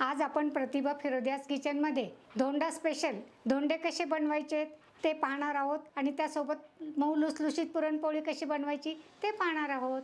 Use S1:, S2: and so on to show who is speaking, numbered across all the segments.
S1: आज आपण प्रतिभा फिरोदियाज किचनमध्ये धोंडा स्पेशल धोंडे कसे बनवायचे ते पाहणार आहोत आणि त्यासोबत मऊ लुसलुशीत पुरणपोळी कशी बनवायची ते पाहणार आहोत।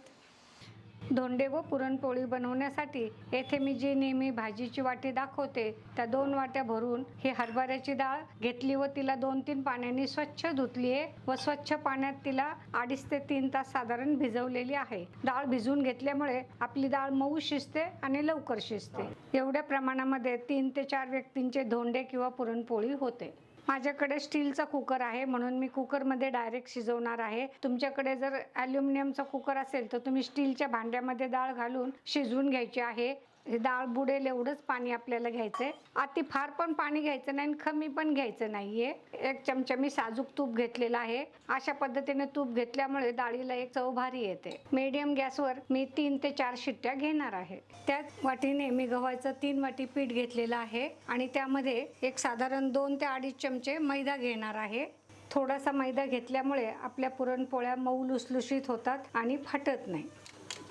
S1: धोंडे व पुरणपोळी बनवण्यासाठी येथे मी जी नेहमी भाजीची वाटी दाखवते त्या 2 वाट्या भरून ही हरभऱ्याची डाळ घेतली व तिला 2-3 पाण्याने स्वच्छ धुतली आहे व स्वच्छ पाण्यात तिला 2.5 ते 3 तास साधारण भिजवलेली आहे। डाळ भिजवून घेतल्यामुळे आपली डाळ मऊ शिजते आणि लवकर शिजते। एवढ्या प्रमाणामध्ये 3 ते 4 व्यक्तींचे धोंडे किंवा पुरणपोळी होते। माझ्याकडे स्टीलचा कुकर आहे म्हणून मी कुकरमध्ये डायरेक्ट शिजवणार आहे। तुमच्याकडे जर ॲल्युमिनियमचा कुकर असेल तर तुम्ही स्टीलच्या भांड्यामध्ये डाळ घालून शिजवून घ्यायची आहे। डाळ बुडेल एवढंच पाणी आपल्याला घ्यायचं आहे। अति फार पण पाणी घ्यायचं नाही आणि कमी पण घ्यायचं नाही आहे। 1 चमचा मी साजूक तूप घेतलेला आहे। अशा पद्धतीने तूप घेतल्यामुळे डाळीला एक चव भारी येते। मीडियम गॅसवर मी 3 ते 4 शिट्ट्या घेणार आहे। त्याच वाटीने मी गव्हाचं 3 वाटी पीठ घेतलेलं आहे आणि त्यामध्ये एक साधारण 2 ते 2.5 चमचे मैदा घेणार आहे। थोडासा मैदा घेतल्यामुळे आपल्या पुरणपोळ्या मऊ लुसलुशीत होतात आणि फाटत नाही।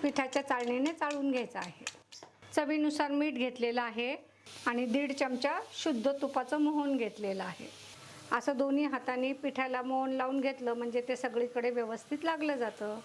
S1: पिठाच्या चाळणीने चाळून घ्यायचं आहे। चवीनुसार मीठ घेतलेलं आहे आणि 1.5 चमचा शुद्ध तुपाचं मोहन घेतलेलं आहे। असं दोन्ही हाताने पिठाला मोहन लावून घेतलं म्हणजे ते सगळीकडे व्यवस्थित लागलं जातं।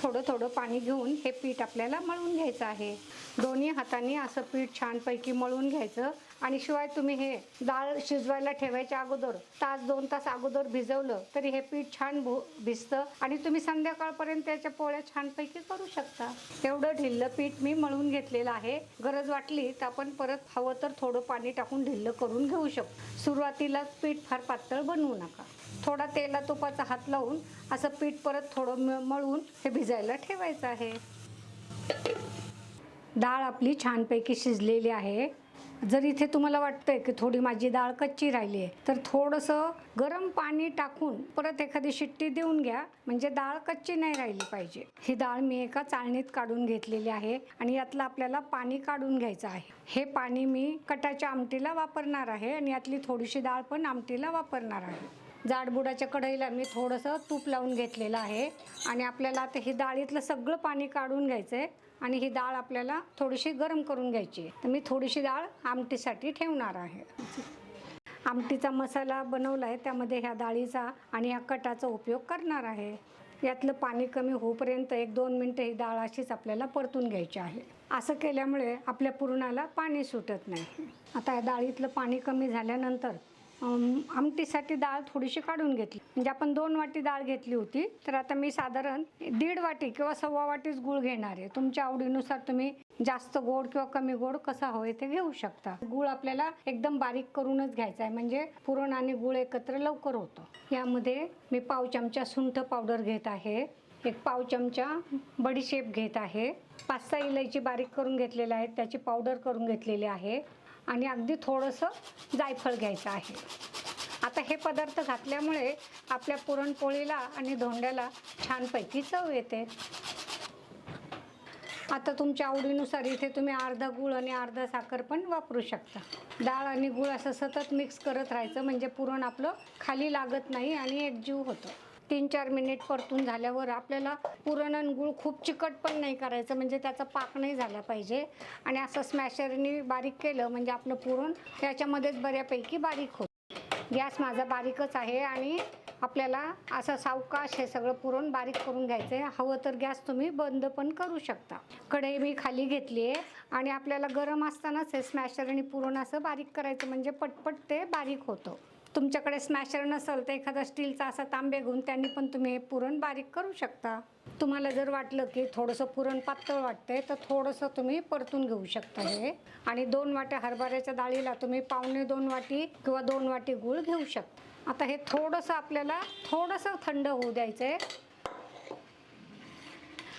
S1: थोडं थोडं पाणी घेऊन हे पीठ आपल्याला मळून घ्यायचं आहे। दोन्ही हातांनी असं पीठ छानपैकी मळून घ्यायचं आणि शिवाय तुम्ही हे डाळ शिजवायला ठेवायच्या अगोदर 1-2 तास अगोदर भिजवलं तरी हे पीठ छान भिजतं आणि तुम्ही संध्याकाळपर्यंत त्याच्या पोळ्या छानपैकी करू शकता। एवढं ढिल्लं पीठ मी मळून घेतलेलं आहे। गरज वाटली तर आपण परत हवं तर थोडं पाणी टाकून ढिल्लं करून घेऊ शकतो। सुरुवातीला पीठ फार पातळ बनवू नका। थोडा तेला तुपाचा हात लावून असं पीठ परत थोडं मळून हे भिजायला ठेवायचं आहे। डाळ आपली छानपैकी शिजलेली आहे। जर इथे तुम्हाला वाटतंय की थोडी माझी डाळ कच्ची राहिली आहे तर थोडंसं गरम पाणी टाकून परत एखादी शिट्टी देऊन घ्या म्हणजे डाळ कच्ची नाही राहिली पाहिजे। ही डाळ मी एका चाळणीत काढून घेतलेली आहे आणि यातलं आपल्याला पाणी काढून घ्यायचं आहे। हे पाणी मी कटाच्या आमटीला वापरणार आहे आणि यातली थोडीशी डाळ पण आमटीला वापरणार आहे। जाडबुडाच्या कढईला मी थोडंसं तूप लावून घेतलेलं आहे आणि आपल्याला आता ही डाळीतलं सगळं पाणी काढून घ्यायचं आहे आणि ही डाळ आपल्याला थोडीशी गरम करून घ्यायची आहे। तर मी थोडीशी डाळ आमटीसाठी ठेवणार आहे। आमटीचा मसाला बनवला आहे त्यामध्ये ह्या डाळीचा आणि ह्या कटाचा उपयोग करणार आहे। यातलं पाणी कमी होईपर्यंत 1-2 मिनटं ही डाळ अशीच आपल्याला परतून घ्यायची आहे। असं केल्यामुळे आपल्या पुरणाला पाणी सुटत नाही। आता या डाळीतलं पाणी कमी झाल्यानंतर आमटीसाठी डाळ थोडीशी काढून घेतली म्हणजे आपण 2 वाटी डाळ घेतली होती तर आता मी साधारण 1.5 वाटी किंवा 1.25 वाटीच गूळ घेणार आहे। तुमच्या आवडीनुसार तुम्ही जास्त गोड किंवा कमी गोड कसा हवे ते घेऊ शकता। गूळ आपल्याला एकदम बारीक करूनच घ्यायचा आहे म्हणजे पुरण आणि गूळ एकत्र लवकर होतं। यामध्ये मी 1/2 चमचा सुंठ पावडर घेत आहे। 1/2 चमचा बडीशेप घेत आहे। 5-6 इलायची बारीक करून घेतलेल्या आहेत त्याची पावडर करून घेतलेली आहे आणि अगदी थोडंसं जायफळ घ्यायचं आहे। आता हे पदार्थ घातल्यामुळे आपल्या पुरणपोळीला आणि धोंड्याला छानपैकी चव येते। आता तुमच्या आवडीनुसार इथे तुम्ही अर्धा गूळ आणि अर्धा साखर पण वापरू शकता। डाळ आणि गूळ असं सतत मिक्स करत राहायचं म्हणजे पुरण आपलं खाली लागत नाही आणि एकजीव होतं। 3-4 मिनिट परतून झाल्यावर आपल्याला पुरण आणि गूळ खूप चिकट पण नाही करायचं म्हणजे त्याचा पाक नाही झाला पाहिजे आणि असं स्मॅशरने बारीक केलं म्हणजे आपलं पुरण त्याच्यामध्येच बऱ्यापैकी बारीक होतं। गॅस माझा बारीकच आहे आणि आपल्याला असं सावकाश हे सगळं पुरण बारीक करून घ्यायचं आहे। हवं तर गॅस तुम्ही बंद पण करू शकता। कढई मी खाली घेतली आहे आणि आपल्याला गरम असतानाच हे स्मॅशरने पुरण असं बारीक करायचं म्हणजे पटपट ते बारीक होतं। तुमच्याकडे स्मॅशर नसेल तर एखादा स्टीलचा असा तांबे घेऊन त्यांनी पण तुम्ही हे पुरण बारीक करू शकता। तुम्हाला जर वाटलं की थोडंसं पुरण पातळ वाटतंय तर थोडंसं तुम्ही परतून घेऊ शकता हे आणि 2 वाट्या हरभऱ्याच्या डाळीला तुम्ही 1.25-2 वाटी किंवा 2 वाटी गूळ घेऊ शकता। आता हे थोडंसं आपल्याला थंड होऊ द्यायचं आहे।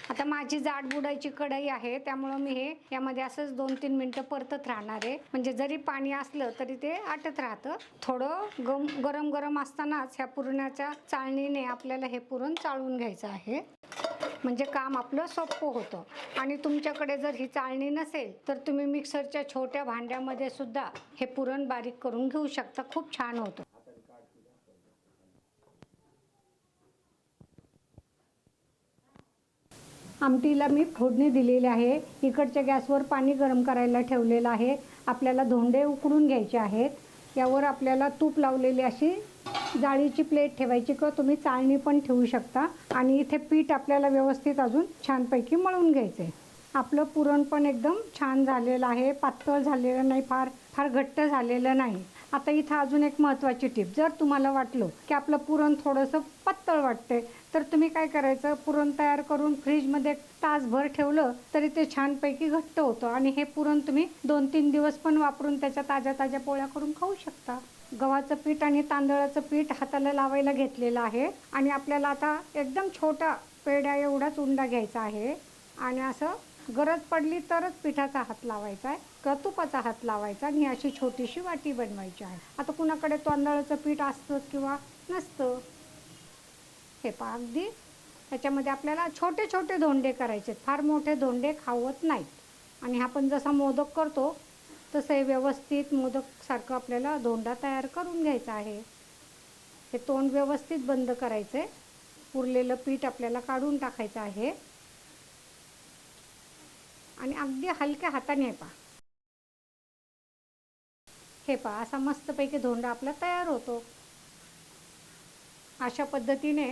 S1: आता माझी जाडबुडाची कढई आहे त्यामुळे मी हे यामध्ये असंच 2-3 मिनिटं परतत राहणार आहे म्हणजे जरी पाणी असलं तरी ते आटत राहतं। थोडं गरम असतानाच ह्या पुरणाच्या चाळणीने आपल्याला हे पुरण चाळून घ्यायचं आहे म्हणजे काम आपलं सोपं होतं। आणि तुमच्याकडे जर ही चाळणी नसेल तर तुम्ही मिक्सरच्या छोट्या भांड्यामध्ये सुद्धा हे पुरण बारीक करून घेऊ शकता। खूप छान होतं। आमटीला मी फोडणी दिलेली आहे. इकडच्या गॅसवर पाणी गरम करायला ठेवलेलं आहे. आपल्याला धोंडे उकडून घ्यायचे आहेत. यावर आपल्याला तूप लावलेली अशी जाळीची प्लेट ठेवायची किंवा तुम्ही चाळणी पण ठेवू शकता. आणि इथे पीठ आपल्याला व्यवस्थित अजून छानपैकी मळून घ्यायचं आहे. आपलं पुरण पण एकदम छान झालेलं आहे. पातळ झालेलं नाही, फार घट्ट झालेलं नाही. आता इथं अजून एक महत्त्वाची टीप, जर तुम्हाला वाटलं की आपलं पुरण थोडंसं पातळ वाटतंय तर तुम्ही काय करायचं, पुरण तयार करून फ्रीजमध्ये तासभर ठेवलं तरी ते छानपैकी घट्ट होतं. आणि हे पुरण तुम्ही 2-3 दिवस पण वापरून त्याच्या ताज्या ताज्या पोळ्या करून खाऊ शकता. गव्हाचं पीठ आणि तांदळाचं पीठ हाताला लावायला घेतलेलं आहे. आणि आपल्याला आता एकदम छोटा पेढा एवढाच उंडा घ्यायचा आहे. आणि असं गरज पडली तरच पिठाचा हात लावायचा आहे किंवा तुपाचा हात लावायचा आणि अशी छोटीशी वाटी बनवायची आहे. आता कुणाकडे तांदळाचं पीठ असतं किंवा नसतं. हे पहा, अगदी त्याच्यामध्ये आपल्याला छोटे छोटे धोंडे करायचे, फार मोठे धोंडे खावत नाहीत. आणि आपण जसा मोदक करतो तसं हे व्यवस्थित मोदकसारखं आपल्याला धोंडा तयार करून घ्यायचा आहे. हे तोंड व्यवस्थित बंद करायचे. उरलेलं पीठ आपल्याला काढून टाकायचं आहे. आणि अगदी हलक्या हाताने हे पहा असा मस्तपैकी धोंडा आपला तयार होतो. अशा पद्धतीने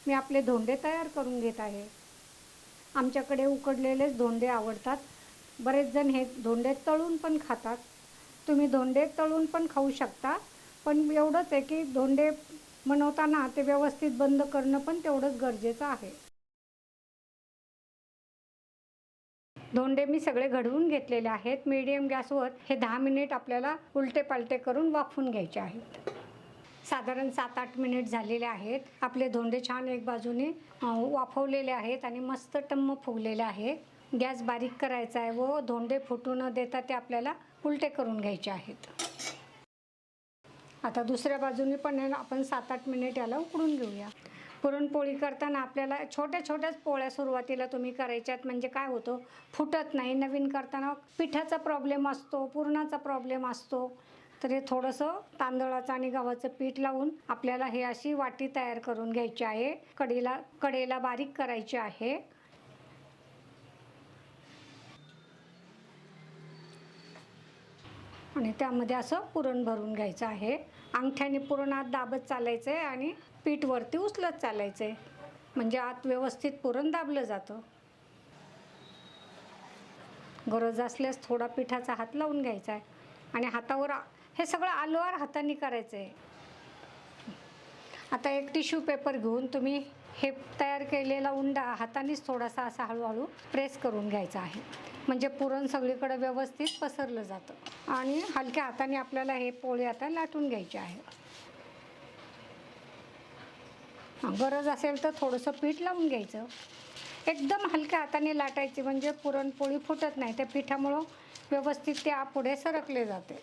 S1: मी आपले धोंडे तयार करून घेत आहे. आमच्याकडे उकडलेलेच धोंडे आवडतात. बरेच जण हे धोंडे तळून पण खातात. तुम्ही धोंडे तळून पण खाऊ शकता. पण एवढंच आहे की धोंडे बनवताना ते व्यवस्थित बंद करणं पण तेवढंच गरजेचं आहे. धोंडे मी सगळे घडवून घेतलेले आहेत. मीडियम गॅसवर हे 10 मिनिट आपल्याला उलटे पालटे करून वाफवून घ्यायचे आहेत. साधारण 7-8 मिनिट झालेले आहेत. आपले धोंडे छान एक बाजूने वाफवलेले आहेत आणि मस्त टम्म फुगलेले आहे. गॅस बारीक करायचा आहे व धोंडे फुटू न देता ते आपल्याला उलटे करून घ्यायचे आहेत. आता दुसऱ्या बाजूने पण आपण 7-8 मिनिट याला उकडून घेऊया. पुरणपोळी करताना आपल्याला छोट्या छोट्याच पोळ्या सुरुवातीला तुम्ही करायच्यात, म्हणजे काय होतं, फुटत नाही. नवीन करताना पिठाचा प्रॉब्लेम असतो, पुरणाचा प्रॉब्लेम असतो. तर हे थोडंसं तांदळाचं आणि गव्हाचं पीठ लावून आपल्याला हे अशी वाटी तयार करून घ्यायची आहे. कढईला बारीक करायची आहे. आणि त्यामध्ये असं पुरण भरून घ्यायचं आहे. अंगठ्याने पुरण आत दाबत चालायचं आहे आणि पीठ वरती उचलत चालायचं आहे, म्हणजे आत व्यवस्थित पुरण दाबलं जातं. गरज असल्यास थोडा पिठाचा हात लावून घ्यायचा आहे. आणि हातावर हे सगळं आलोआर हाताने करायचं आहे. आता एक टिश्यू पेपर घेऊन तुम्ही हे तयार केलेला उंडा हातानेच थोडासा असा हळूहळू प्रेस करून घ्यायचा आहे, म्हणजे पुरण सगळीकडे व्यवस्थित पसरलं जातं. आणि हलक्या हाताने आपल्याला हे पोळी आता लाटून घ्यायची आहे. गरज असेल तर थोडंसं पीठ लावून घ्यायचं. एकदम हलक्या हाताने लाटायची, म्हणजे पुरणपोळी फुटत नाही. त्या पिठामुळं व्यवस्थित ते पुढे सरकले जाते.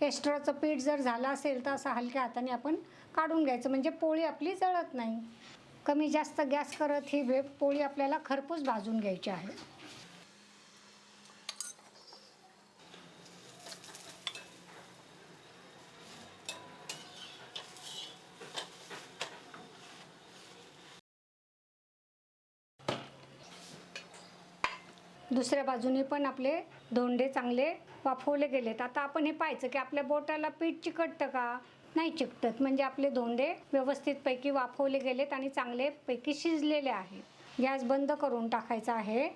S1: एक्स्ट्राचं पीठ जर झालं असेल तर असं हलक्या हाताने आपण काढून घ्यायचं, म्हणजे पोळी आपली जळत नाही. कमी जास्त गॅस करत ही पोळी आपल्याला खरपूस भाजून घ्यायची आहे. दुसऱ्या बाजूने पण आपले धोंडे चांगले वाफवले गेलेत. आता आपण हे पाहायचं की आपल्या बोटाला पीठ चिकटतं का, नाही चिकटत, म्हणजे आपले धोंडे व्यवस्थितपैकी वाफवले गेलेत आणि चांगलेपैकी शिजलेले आहेत. गॅस बंद करून टाकायचा आहे.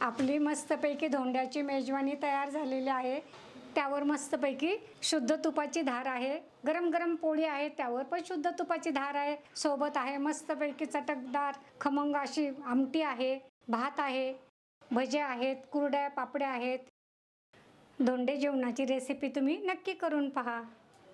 S1: आपली मस्तपैकी धोंड्याची मेजवानी तयार झालेली आहे. त्यावर मस्तपैकी शुद्ध तुपाची धार आहे. गरम गरम पोळी आहे, त्यावर पण शुद्ध तुपाची धार आहे. सोबत आहे मस्तपैकी चटकदार खमंग अशी आमटी आहे, भात आहे, भज्या आहेत, कुरड्या पापड्या आहेत. धोंडे जेवणाची रेसिपी तुम्ही नक्की करून पहा.